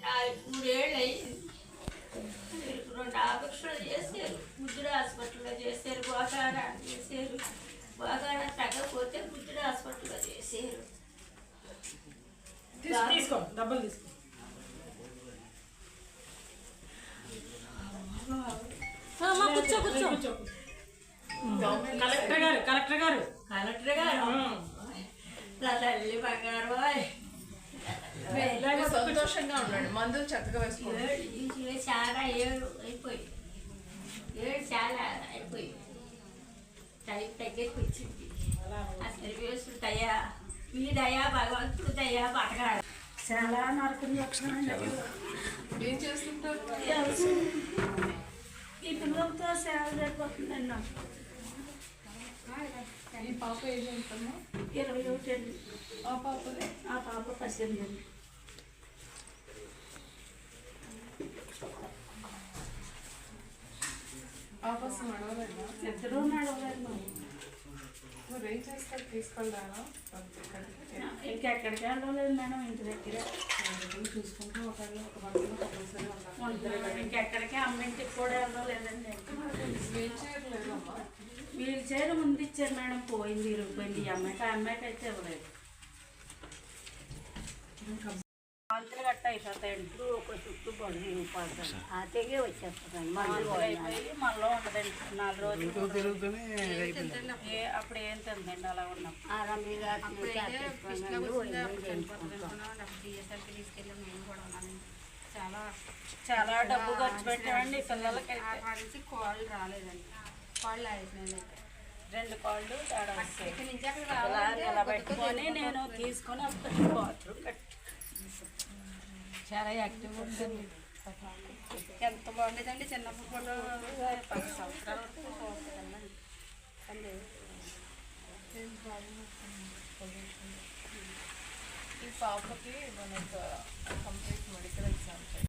3 ఏళ్ళు అయింది. 2 ఆపరేషన్లు చేశారు. బుద్ధుడు హాస్పిటల్లో చేశారు. గోకాడ చేశారు. గోకాడ తగ్గకపోతే బుద్ధుడు హాస్పిటల్లో చేశారు. తీసుకో డబ్బులు తీసుకో. కూర్చో కూర్చో. కలెక్టర్ గారు నా తల్లి బంగారు సంతోషంగా ఉన్నాడు. మందులు చక్కగా వేసుకోండి. చాలా ఏడు అయిపోయి చాలా అయిపోయి టైం తగ్గేసి వచ్చింది. అసలు వేసు దయా మీ దయా భగవంతుడు దయా బతకాలి. చాలా నరకం లక్షణం. ఏం చేస్తుంటారు? ఈ పిల్లలతో సేవ సరిపోతుందండి నాకు. ఈ పాప ఏజ్ ఎంతమ్మా? 21 అండి. ఆ పాపదే? ఆ పాప 18 అండి. ఆపస్ నడవలేదా? ఇద్దరు నడవలేదు. మరి ఏం చేస్తారు? తీసుకెళ్ళారా? ఇంకెక్కడికి వెళ్ళలేదు మేడం, ఇంటి దగ్గర చూసుకుంటూ ఒకళ్ళు ఒక మనసులో ఇంకెక్కడికి అమ్మింటికి కూడా వెళ్ళలేదండి. వీల్ చైర్ లేదమ్మా? వీల్ చైర్ ముందు ఇచ్చారు మేడం, పోయింది ఇరిగిపోయింది. ఈ అమ్మాయికి అయితే ఇవ్వలేదు. మంత్రులు గట్ట అయిపోతాయండి. ఒక చుట్టూ పడి రూపాయలు అతగే వచ్చేస్తుందండి. అయిపోయి మళ్ళీ ఉండదండి 4 రోజులు. అప్పుడు ఏం తిందండి అలా ఉన్నప్పుడు. చాలా డబ్బు ఖర్చు పెట్టామండి పిల్లలకి. కాళ్ళు రాలేదండి. కాళ్ళు అయిపోయింది. 2 కాళ్ళు తేడా వస్తాయి. ఇలా పెట్టుకొని నేను తీసుకొని వస్తాను. బాత్రూమ్ కట్టి చాలా యాక్టివ్గా ఉంటుంది. ఎంత బాగుండేదండి చిన్నప్పుడు ఫోటో. 10 సంవత్సరాల వరకు ఈ పాపకి మనకు కంప్లీట్ మెడికల్ ఎగ్జామ్స్